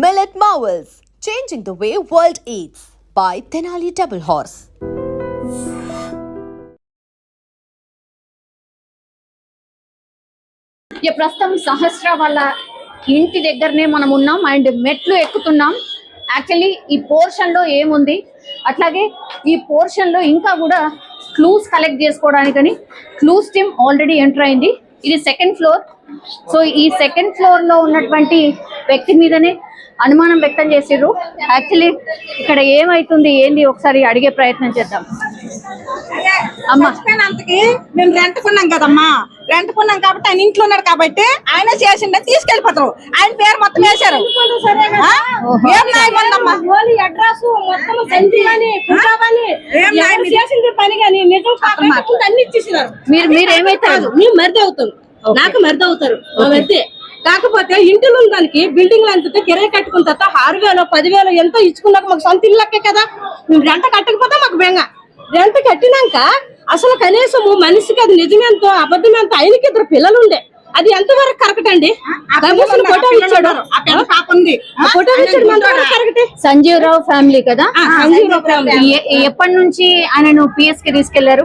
Millet Marvels, changing the way world eats by Tenali Double Horse. ప్రస్తుతం సహస్ర వాళ్ళ ఇంటి దగ్గరనే మనం ఉన్నాం అండ్ మెట్లు ఎక్కుతున్నాం. యాక్చువల్లీ ఈ పోర్షన్ లో ఏముంది, అట్లాగే ఈ పోర్షన్ లో ఇంకా కూడా క్లూస్ కలెక్ట్ చేసుకోవడానికని క్లూస్ టీమ్ ఆల్రెడీ ఎంటర్ అయింది. ఇది సెకండ్ ఫ్లోర్. సో ఈ సెకండ్ ఫ్లోర్ లో ఉన్నటువంటి వ్యక్తి మీదనే అనుమానం వ్యక్తం చేసిర్రు. యాక్చువల్లీ ఇక్కడ ఏమైతుంది ఏంది ఒకసారి అడిగే ప్రయత్నం చేద్దాం. అమ్మా, మేము రెంట్ కొన్నాం కదమ్మా, రెంట్ కొన్నాం కాబట్టి ఆయన ఇంట్లో ఉన్నాడు కాబట్టి ఆయన చేసిండే తీసుకెళ్లిపోతారు. ఆయన పేరు మొత్తం వేశారు. మీరేమైతారు? మేము మరిది అవుతారు, నాకు మరిది అవుతారు మరిది. కాకపోతే ఇంటిలో దానికి బిల్డింగ్ అంతా కిరాయి కట్టుకున్న తర్వాత 6,000 10,000 ఎంతో ఇచ్చుకున్నాక మాకు సొంత ఇల్లకే కదా. మేము రెంట కట్టకపోతే మాకు బెంగ. రెంట కట్టినాక అసలు కనీసము మనిషికి అది నిజమేంతో అబద్ధమేంతో ఆయనకి 2 పిల్లలు ఉండే. అది ఎంతవరకు కరెక్ట్ అండి? సంజీవరావు ఫ్యామిలీ కదా. ఎప్పటి నుంచి ఆయనను పిఎస్ కి తీసుకెళ్లారు?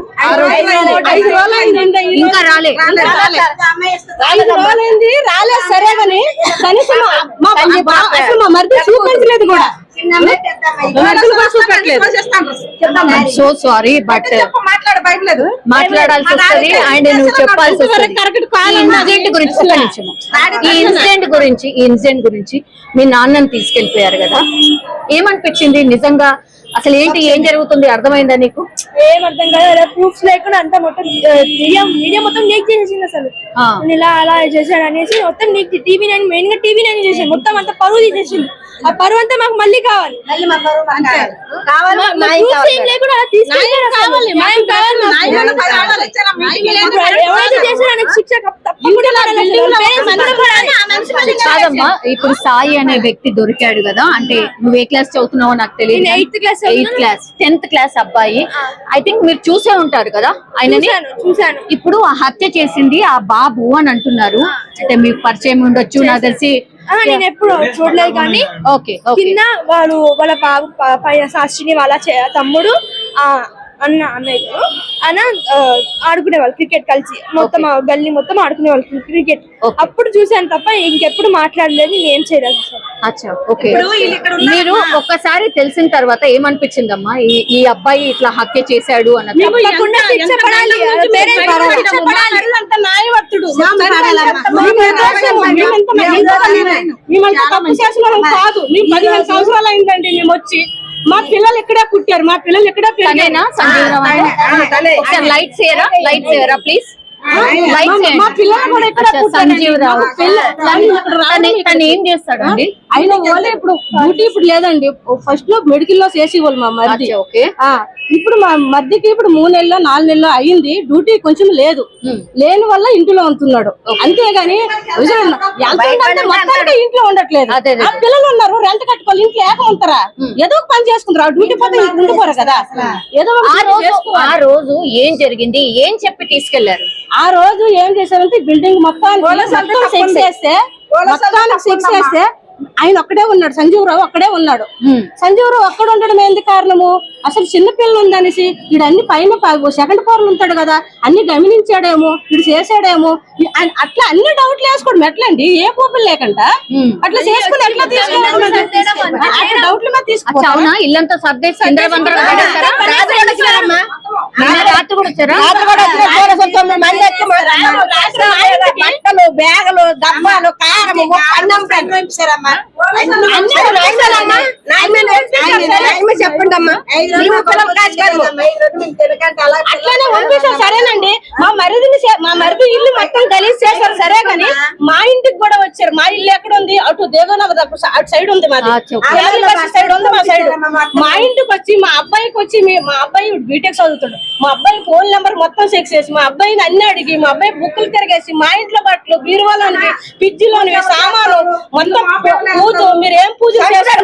ఇంకా రాలేదు సరే గానీ కనీసం మా మరిది చూపించలేదు కూడా. సో సారీ బట్ మాట్లాడాల్సి వస్తుంది అండ్ నువ్వు చెప్పాల్సి వస్తుంది. ఈ ఇన్సిడెంట్ గురించి మీ నాన్నని తీసుకెళ్లిపోయారు కదా, ఏమనిపించింది నిజంగా? అసలు ఏంటి, ఏం జరుగుతుంది అర్థమైందా నీకు? ఏం అర్థం కాదు. ప్రూఫ్స్ లేకుండా అంతా మొత్తం మీడియా మొత్తం లీక్ చేసేసింది. అసలు ఇలా అలా చేశాడు అనేసి మొత్తం లీక్. టీవీ9 మెయిన్ గా టీవీ9 చేసాడు. మొత్తం అంతా పరువు తీసేసింది. ఆ పరువు అంతా మాకు మళ్ళీ కావాలి. కాదమ్మా, ఇప్పుడు సాయి అనే వ్యక్తి దొరికాడు కదా, అంటే నువ్వు ఏ క్లాస్ చదువుతున్నావో నాకు తెలియదు. 8th క్లాస్ 10th క్లాస్ అబ్బాయి. ఐ థింక్ మీరు చూసే ఉంటారు కదా ఆయనని. చూసాను. ఇప్పుడు ఆ హత్య చేసింది ఆ బాబు అని అంటున్నారు. అంటే మీకు పరిచయం ఉండొచ్చు, నాకు తెలిసి. నేను ఎప్పుడు చూడలేదు కానీ కింద వాళ్ళ బాబు పైన శాస్త్రిని వాళ్ళ తమ్ముడు అన్నయ్య ఆడుకునే వాళ్ళు క్రికెట్ కలిసి మొత్తం గల్లీ మొత్తం ఆడుకునే వాళ్ళు క్రికెట్. అప్పుడు చూసాను తప్ప ఇంకెప్పుడు మాట్లాడలేదు. ఏం చేయలేదు. మీరు ఒక్కసారి తెలిసిన తర్వాత ఏమనిపించిందమ్మా ఈ అబ్బాయి ఇట్లా హత్య చేశాడు అన్నది? కాదు, 15 సంవత్సరాలు అయిందండి మేము వచ్చి. మా పిల్లలు ఇక్కడే పుట్టారు, మా పిల్లలు ఇక్కడే పెరిగారు. లైట్స్ ఏరా ప్లీజ్. సంజీవరావు తను ఏం చేస్తాడండి? ఆయన వాళ్ళే ఇప్పుడు డ్యూటీ ఇప్పుడు లేదండి. ఫస్ట్ లో మెడికల్ లో చేసేవాళ్ళు మా మరిది. ఇప్పుడు మా మరిదికి ఇప్పుడు 3 నెలలు 4 నెలలు అయ్యింది. డ్యూటీ కొంచెం లేదు, లేని వల్ల ఇంట్లో ఉంటున్నాడు. అంతేగాని మొత్తానికి ఇంట్లో ఉండట్లేదు. ఆ పిల్లలు ఉన్నారు, రెంట్ కట్టుకోవాలి, ఇంట్లో ఏక ఉంటారా? ఏదో ఒక పని చేసుకుంటారు. డ్యూటీ పోతే ఉండిపోరు కదా. ఏదో ఆ రోజు ఏం జరిగింది, ఏం చెప్పి తీసుకెళ్లారు? ఆ రోజు ఏం చేశారంటే బిల్డింగ్ మొత్తానికి సెక్స్ చేస్తే ఆయన ఒక్కడే ఉన్నాడు. సంజీవరావు ఒక్కడే ఉన్నాడు. సంజీవరావు ఒక్కడ ఉండడం ఏంది కారణము? అసలు చిన్న పిల్లలు ఉందనేసి వీడు అన్ని పైన సెకండ్ ఫ్లోర్ ఉంటాడు కదా, అన్ని గమనించాడేమో, వీడు చేసాడేమో, అట్లా అన్ని డౌట్లు వేసుకోవడం ఎట్లండి? ఏ పోపులు లేకుండా అట్లా చేసుకుని ఎట్లా తీసుకోవాలి? డౌట్ల మీద తీసుకోవాలి. ఇల్లంతా సర్దేసి రాత్రి కూడా వచ్చారా? బట్టలు, బ్యాగులు, డబ్బాలు, కారము, అన్నం చెప్పండి అమ్మా. అట్లానే పంపిస్తారు. సరేనండి, మా మరిది ఇల్లు మొత్తం గలీజ్ చేశారు. సరే గాని మా ఇంటికి కూడా వచ్చారు. మా ఇల్లు ఎక్కడ ఉంది? అటు దేవనగర్ అటు సైడ్ ఉంది, మాది సైడ్ ఉంది. మా సైడ్ మా ఇంటికి వచ్చి మా అబ్బాయికి వచ్చి మా అబ్బాయి బీటెక్ చదువుతాడు. మా అబ్బాయి ఫోన్ నెంబర్ మొత్తం చెక్ చేసి మా అబ్బాయిని అన్ని అడిగి మా అబ్బాయి బుక్కులు తిరిగేసి మా ఇంట్లో బట్టలు, బీరువాలోనివి, ఫ్రిడ్జ్ లోనివి, సామాను మొత్తం పూజ, మీరు ఏం పూజ చేశారు?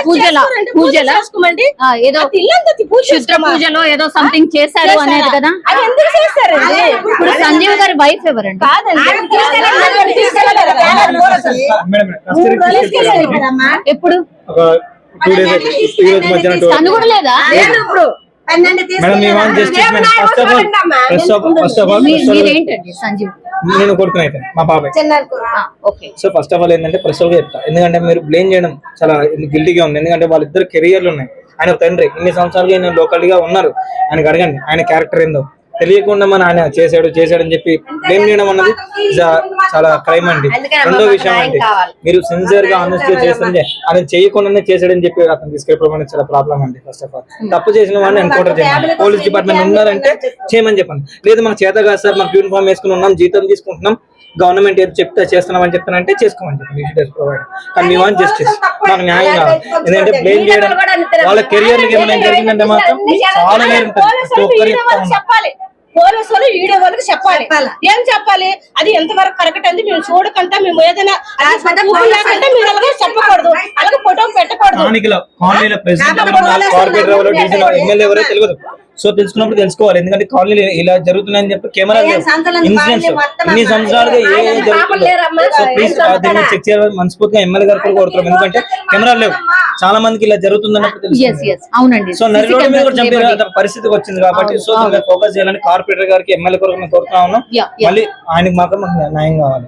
పూజల ఏదో శుద్ర పూజలో ఏదో సంథింగ్ చేశారు అనేది కదా. ఇప్పుడు సంజీవ్ గారి వైఫ్ ఎవరండి? ఎప్పుడు తను కూడా లేదా? మీరేంటండి సంజీవ్? నేను కొడుకుని అయితే మా బాబాయ్. సో ఫస్ట్ ఆఫ్ ఆల్ ఏంటంటే పర్సనల్ గా చెప్తా, ఎందుకంటే మీరు బ్లేమ్ చేయడం చాలా గిల్టీగా ఉంది. ఎందుకంటే వాళ్ళిద్దరు కెరియర్లు ఉన్నాయి. ఆయన తండ్రి ఇన్ని సంవత్సరాలుగా ఆయన లోకల్గా ఉన్నారు, ఆయనకు అడగండి ఆయన క్యారెక్టర్ ఏందో. తెలియకుండా మన ఆయన చేశాడు అని చెప్పి బ్లేమ్ చేయడం అన్నది చాలా క్రైమ్ అండి. రెండో విషయం అంటే మీరు సిన్సియర్ గా ఆనెస్ట్ గా చేస్తుంటే ఆయన చేయకుండానే చేశాడని చెప్పి అతను తీసుకెళ్ళడం అనేది చాలా ప్రాబ్లం అండి. ఫస్ట్ ఆఫ్ ఆల్ తప్పు చేసిన వాడిని ఎన్కౌంటర్ చేయండి. పోలీస్ డిపార్ట్మెంట్ ఉన్నారంటే చేయమని చెప్పండి. లేదు మాకు చేత కాదు సార్, మాకు యూనిఫామ్ వేసుకుని ఉన్నాం, జీతం తీసుకుంటున్నాం, గవర్నమెంట్ ఏదో చెప్తే చేస్తున్నామని చెప్తానంటే చేసుకోమని చెప్పండి. ప్రొవైడ్ కానీ మీ వాంట్ జస్టిస్, మాకు న్యాయం కావాలి. ఎందుకంటే బ్లేమ్ చేయడం వాళ్ళ కెరియర్లకి ఏమైనా జరిగిందంటే మాత్రం చాలా వేరు ఉంటుంది. పోలీసులు వీడియో వాళ్ళకి చెప్పాలి. ఏం చెప్పాలి? అది ఎంతవరకు కరెక్ట్ అంది మేము చూడకుండా మేము ఏదైనా మీరు అలాగే చెప్పకూడదు, అలాగే ఫోటో పెట్టకూడదు. తెలియదు. సో తెలుసుకున్నప్పుడు తెలుసుకోవాలి. ఎందుకంటే కాలనీ ఇలా జరుగుతున్నాయని చెప్పి కెమెరా ఇన్సిడెంట్స్ ఇన్ని సంవత్సరాలుగా ఏ జరుగుతుందో చెక్ చేయాలని మనస్ఫూర్తిగా ఎమ్మెల్యే గారు కూడా కోరుతున్నాం. ఎందుకంటే కెమెరాలు లేవు, చాలా మందికి ఇలా జరుగుతున్నప్పుడు తెలుసు. సో నరిలోడ్ మీద కూడా చంపే పరిస్థితికి వచ్చింది కాబట్టి సో ఫోకస్ చేయాలని కార్పొరేటర్ గారికి ఎమ్మెల్యే కొరకు మేము కోరుతా ఉన్నాం. మళ్ళీ ఆయనకి మాత్రం మాకు న్యాయం కావాలి.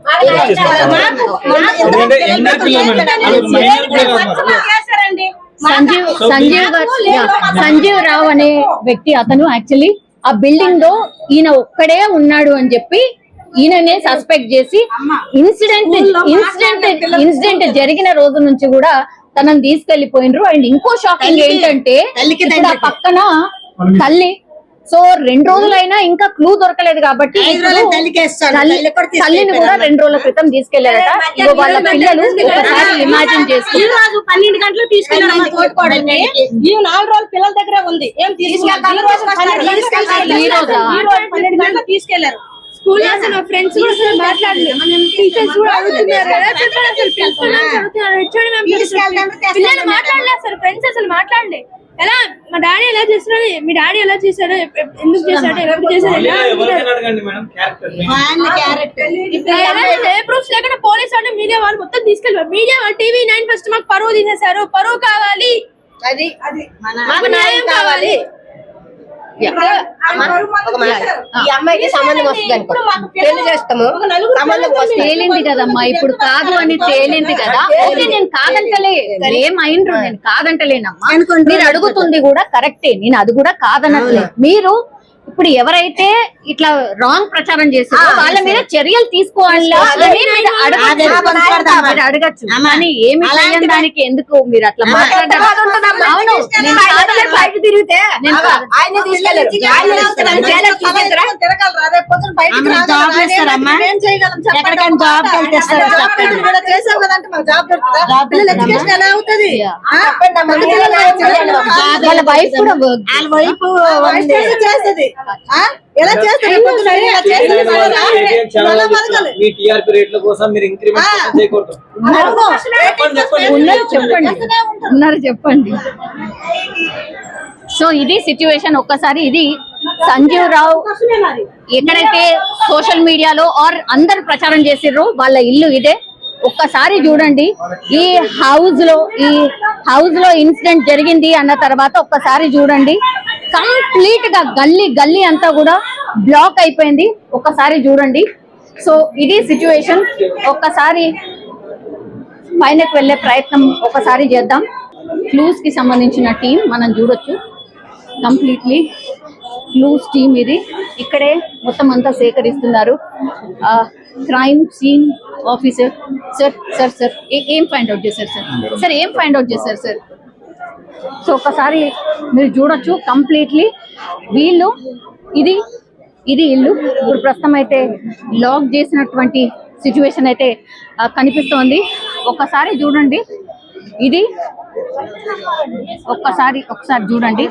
ఎందుకంటే ఎందరి పిల్లలు సంజీవ్ రావు అనే వ్యక్తి, అతను యాక్చువల్లీ ఆ బిల్డింగ్ లో ఈయన ఒక్కడే ఉన్నాడు అని చెప్పి ఈయననే సస్పెక్ట్ చేసి ఇన్సిడెంట్ జరిగిన రోజు నుంచి కూడా తనని తీసుకెళ్లిపోయినరు. అండ్ ఇంకో షాకింగ్ ఏంటంటే ఇక్కడ పక్కన తల్లి, సో 2 రోజులైనా ఇంకా క్లూ దొరకలేదు కాబట్టి తల్లిని కూడా 2 రోజుల క్రితం తీసుకెళ్లారట. ఇగో వాళ్ళ పిల్లలు ఒకసారి ఇమాజిన్ చేసుకున్నారు. 12 గంటలు తీసుకెళ్లారు. 4 రోజులు పిల్లల దగ్గర ఉంది. ఏం తీసుకెళ్లారు? తీసుకెళ్లారు. స్కూల్ అసలు ఫ్రెండ్స్ కూడా అసలు మాట్లాడలేదు. టీచర్స్ కూడా అడుగుతున్నారు కదా, చెప్పండి అసలు పిల్లలు మాట్లాడలేదు, అసలు ఫ్రెండ్స్ అసలు మాట్లాడలే. ఎలా మా డాడీ ఎలా చేస్తున్నాడు, మీ డాడీ ఎలా చేశాడు, ఎందుకు చేశాడు, ఎప్పుడు చేశాడు, ఏ ప్రూఫ్స్ లేకుండా పోలీస్ అంటే మీడియా వాళ్ళు మొత్తం తీసుకెళ్ళారు. మీడియా వాళ్ళు TV9 ఫస్ట్ మాకు పరువు తీసేశారు. పరువు కావాలి, అది మాకు న్యాయం కావాలి. ఈ అమ్మాయికి సంబంధం వస్తుంది అనుకో, పెళ్లి చేస్తాము, తేలింది కదమ్మా, ఇప్పుడు కాదు అని తేలింది కదా. ఓకే, నేను కాదంటలే, ఏమైండ్రు, నేను కాదంటలేనమ్మా. మీరు అడుగుతుంది కూడా కరెక్టే, నేను అది కూడా కాదనట్లే. మీరు ఇప్పుడు ఎవరైతే ఇట్లా రాంగ్ ప్రచారం చేశారో వాళ్ళ మీద చర్యలు తీసుకోవాలా అని మీరు అడగచ్చు. కానీ ఏమి చేయని దానికి ఎందుకు మీరు అట్లా మాట్లాడారు? అవును, తిరిగితే వాళ్ళ వైఫ్ కూడా చేస్తుంది. ఎలా చేస్తారు? మీ టీఆర్పీ రేట్ల కోసం మీరు ఇంక్రిమెంట్ చేయకూడదు. ఉన్నారు చెప్పండి. సో ఇది సిచ్యువేషన్. ఒక్కసారి ఇది సంజీవ్ రావు ఎక్కడైతే సోషల్ మీడియాలో ఆర్ అందరు ప్రచారం చేసిర్రో వాళ్ళ ఇల్లు ఇదే. ఒక్కసారి చూడండి, ఈ హౌస్ లో ఇన్సిడెంట్ జరిగింది అన్న తర్వాత ఒక్కసారి చూడండి, కంప్లీట్ గా గల్లీ అంతా కూడా బ్లాక్ అయిపోయింది. ఒక్కసారి చూడండి. సో ఇది సిచ్యువేషన్. ఒక్కసారి పైనకి వెళ్ళే ప్రయత్నం ఒకసారి చేద్దాం. క్లూస్ కి సంబంధించిన టీం మనం చూడొచ్చు. కంప్లీట్లీ క్లూస్ టీమ్ ఇది. ఇక్కడే మొత్తం అంతా సేకరిస్తున్నారు. క్రైమ్ సీన్ ఆఫీసర్ సార్ ఏం ఫైండ్ అవుట్ చేశారు సార్? ఏం ఫైండ్ అవుట్ చేశారు సార్? సో ఒకసారి మీరు చూడొచ్చు కంప్లీట్లీ వీళ్ళు ఇది ఇల్లు ఇప్పుడు ప్రస్తుతం అయితే లాక్ చేసినటువంటి సిచ్యువేషన్ అయితే కనిపిస్తోంది. ఒక్కసారి చూడండి, ఇది ఒకసారి చూడండి.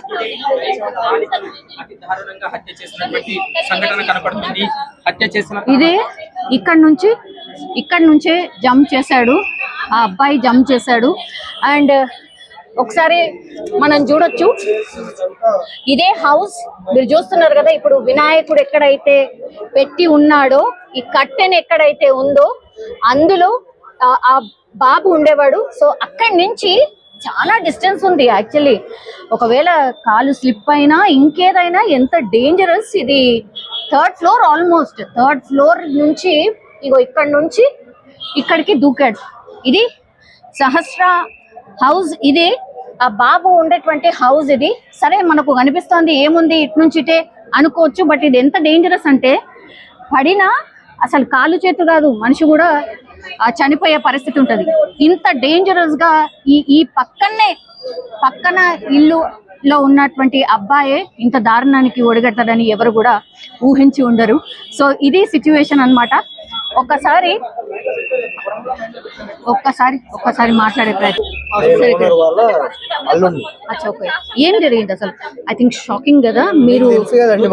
ఇదే ఇక్కడ నుంచే జంప్ చేశాడు ఆ అబ్బాయి, జంప్ చేశాడు. అండ్ ఒకసారి మనం చూడొచ్చు, ఇదే హౌస్ మీరు చూస్తున్నారు కదా. ఇప్పుడు వినాయకుడు ఎక్కడైతే పెట్టి ఉన్నాడో, ఈ కట్టెన్ ఎక్కడైతే ఉందో అందులో ఆ బాబు ఉండేవాడు. సో అక్కడి నుంచి చాలా డిస్టెన్స్ ఉంది యాక్చువల్లీ. ఒకవేళ కాలు స్లిప్ అయినా ఇంకేదైనా ఎంత డేంజరస్. ఇది 3rd floor, almost 3rd floor నుంచి ఇగో ఇక్కడ నుంచి ఇక్కడికి దూకాడు. ఇది సహస్ర హౌస్, ఇది ఆ బాబు ఉండేటువంటి హౌస్. ఇది సరే మనకు కనిపిస్తోంది ఏముంది ఇటు నుంచి ఇటే అనుకోవచ్చు, బట్ ఇది ఎంత డేంజరస్ అంటే పడినా అసలు కాళ్ళు చేతులు కాదు, మనిషి కూడా చనిపోయే పరిస్థితి ఉంటది. ఇంత డేంజరస్ గా ఈ పక్కన ఇల్లులో ఉన్నటువంటి అబ్బాయే ఇంత దారుణానికి ఒడిగడతాడని ఎవరు కూడా ఊహించి ఉండరు. సో ఇది సిచ్యువేషన్ అన్నమాట. ఒక్కసారి మాట్లాడే ప్రయత్నం. ఏం జరిగింది అసలు? ఐ థింక్ షాకింగ్ కదా. మీరు మళ్ళీ ఏం చేయాలి,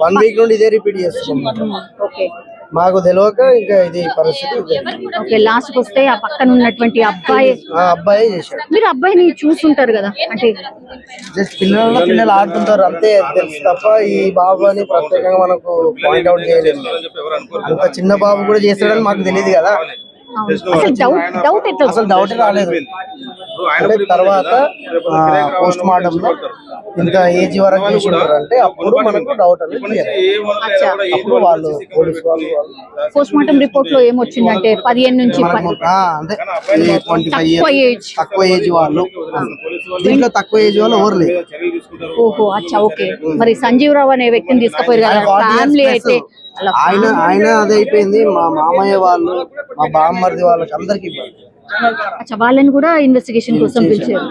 1 వీక్ నుండి ఇదే రిపీట్ చేస్తున్నాం. ఓకే, మాకు తెలియక ఇంకా ఇది పరిస్థితి. ఓకే, లాస్ట్ కి వస్తే ఆ పక్కన ఉన్నటువంటి అబ్బాయి చేశాడు. మీరు అబ్బాయిని చూస్తుంటారు కదా, అంటే జస్ట్ పిల్లలు ఆడుతుంటారు అంతే తెలుసు తప్ప ఈ బాబు అని ప్రత్యేకంగా మనకు పాయింట్ అవుట్ చేయలేదు. అంత చిన్న బాబు కూడా చేస్తాడని మాకు తెలియదు కదా. అసలు డౌట్ రాలేదు. అంటే తర్వాత పోస్ట్ మార్టం లో ఇంత ఏజ్ వరకు చేసింటారు అంటే అప్పుడు మనకు డౌట్ అనేది. అప్పుడు వాళ్ళు పోలీసు వాళ్ళు పోస్ట్ మార్టం రిపోర్ట్ లో ఏమొచ్చిందంటే 15 నుంచి అంటే 25 ఇయర్స్ తక్కువ ఏజ్ వాళ్ళు. దీంట్లో తక్కువ ఏజ్ వాళ్ళు ఎవరు లేదు. ఓహో, అచ్చా, ఓకే. మరి సంజీవ్ రావు అనే వ్యక్తిని తీసుకుపోయారు కదా, ఫ్యామిలీ అయితే ఆయన అదే అయిపోయింది. మా మామయ్య వాళ్ళు, మా బామ్మర్ది వాళ్ళకి అందరికి అచ్చా, వాళ్ళని కూడా ఇన్వెస్టిగేషన్ కోసం పిలిచారు.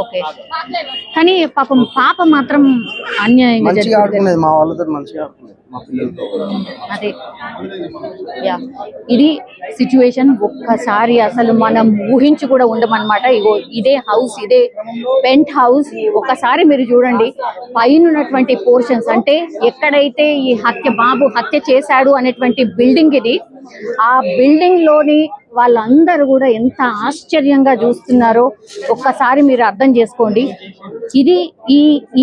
ఓకే, కానీ పాప మాత్రం అన్యాయంగా మంచిగా ఆడుకునేది, మా వాళ్ళతో మంచిగా ఆడుకునేది, మా పిల్లలతో. అదే ఇది సిచ్యువేషన్. ఒక్కసారి అసలు మనం ఊహించి కూడా ఉండమన్నమాట. ఇగో ఇదే హౌస్, ఇదే పెంట్ హౌస్. ఒక్కసారి మీరు చూడండి పైన ఉన్నటువంటి పోర్షన్స్, అంటే ఎక్కడైతే ఈ బాబు హత్య చేశాడు అనేటువంటి బిల్డింగ్ ఇది. ఆ బిల్డింగ్ లోని వాళ్ళందరూ కూడా ఎంత ఆశ్చర్యంగా చూస్తున్నారో ఒక్కసారి మీరు అర్థం చేసుకోండి. ఇది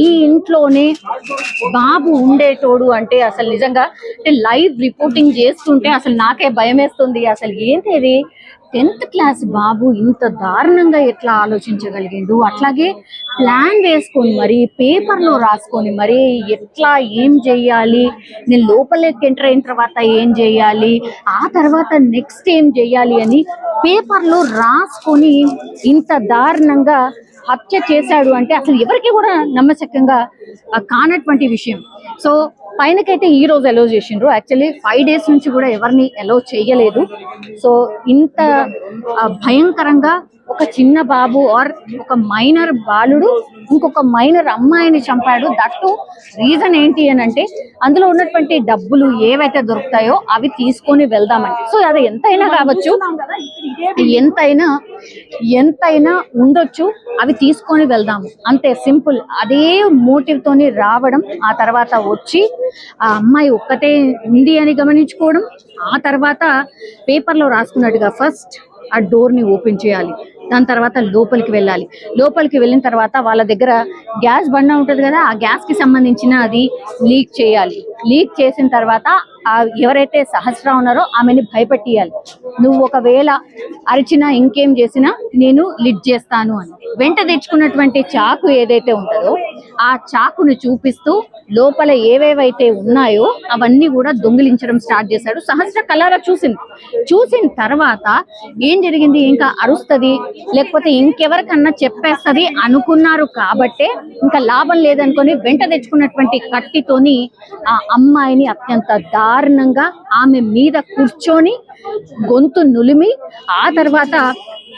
ఈ ఇంట్లోనే బాబు ఉండేటోడు అంటే అసలు నిజంగా లైవ్ రిపోర్టింగ్ చేస్తుంటే అసలు నాకే భయం వేస్తుంది. అసలు ఏంటి ఇది, 10th క్లాస్ బాబు ఇంత దారుణంగా ఎట్లా ఆలోచించగలిగిండు? అట్లాగే ప్లాన్ వేసుకొని మరి పేపర్లో రాసుకొని మరి ఎట్లా ఏం చెయ్యాలి, నేను లోపలికి ఎంటర్ అయిన తర్వాత ఏం చెయ్యాలి, ఆ తర్వాత నెక్స్ట్ ఏం చెయ్యాలి అని పేపర్లో రాసుకొని ఇంత దారుణంగా హత్య చేశాడు అంటే అసలు ఎవరికి కూడా నమ్మశక్యంగా కానటువంటి విషయం. సో పైనకైతే ఈ రోజు అలౌ చేసిండ్రు. యాక్చువల్లీ 5 days నుంచి కూడా ఎవరిని అలౌ చేయలేదు. సో ఇంత భయంకరంగా ఒక చిన్న బాబు ఆర్ ఒక మైనర్ బాలుడు ఇంకొక మైనర్ అమ్మాయిని చంపాడు. దట్టు రీజన్ ఏంటి అని అంటే అందులో ఉన్నటువంటి డబ్బులు ఏవైతే దొరుకుతాయో అవి తీసుకొని వెళ్దామని. సో అది ఎంతైనా కావచ్చు, ఎంతైనా ఉండొచ్చు, అవి తీసుకొని వెళ్దాము అంతే, సింపుల్. అదే మోటివ్ తోని రావడం, ఆ తర్వాత వచ్చి ఆ అమ్మాయి ఒక్కతే ఉంది అని గమనించుకోవడం, ఆ తర్వాత పేపర్లో రాసుకున్నట్టుగా ఫస్ట్ ఆ డోర్ని ఓపెన్ చేయాలి, దాని తర్వాత లోపలికి వెళ్ళాలి. లోపలికి వెళ్ళిన తర్వాత వాళ్ళ దగ్గర గ్యాస్ బండ ఉంటుంది కదా, ఆ గ్యాస్కి సంబంధించిన అది లీక్ చేయాలి. లీక్ చేసిన తర్వాత ఎవరైతే సహస్ర ఉన్నారో ఆమెని భయపెట్టియాలి. నువ్వు ఒకవేళ అరిచినా ఇంకేం చేసినా నేను లిడ్ చేస్తాను అని. వెంట తెచ్చుకున్నటువంటి చాకు ఏదైతే ఉంటుందో ఆ చాకును చూపిస్తూ లోపల ఏవేవైతే ఉన్నాయో అవన్నీ కూడా దొంగిలించడం స్టార్ట్ చేశాడు. సహస్ర కలారా చూసిన తర్వాత ఏం జరిగింది, ఇంకా అరుస్తుంది లేకపోతే ఇంకెవరికన్నా చెప్పేస్తుంది అనుకున్నారు కాబట్టే ఇంకా లాభం లేదనుకొని వెంట తెచ్చుకున్నటువంటి కత్తితోని ఆ అమ్మాయిని అత్యంత దారుణంగా ఆమె మీద కూర్చొని గొంతు నులిమి ఆ తర్వాత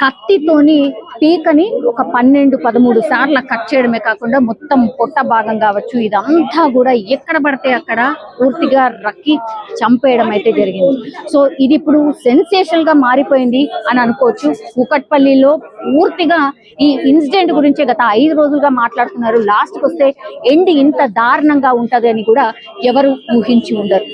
కత్తితోని పీకని ఒక 12-13 సార్లు కట్ చేయడమే కాకుండా మొత్తం పొట్ట భాగం కావచ్చు ఇదంతా కూడా ఎక్కడ పడితే అక్కడ పూర్తిగా రక్కి చంపేయడం అయితే జరిగింది. సో ఇది ఇప్పుడు సెన్సేషనల్ గా మారిపోయింది అని అనుకోవచ్చు. కూకట్పల్లిలో పూర్తిగా ఈ ఇన్సిడెంట్ గురించే గత 5 రోజులుగా మాట్లాడుతున్నారు. లాస్ట్కి వస్తే ఎండ్ ఇంత దారుణంగా ఉంటది అని కూడా ఎవరు ఊహించి ఉండరు.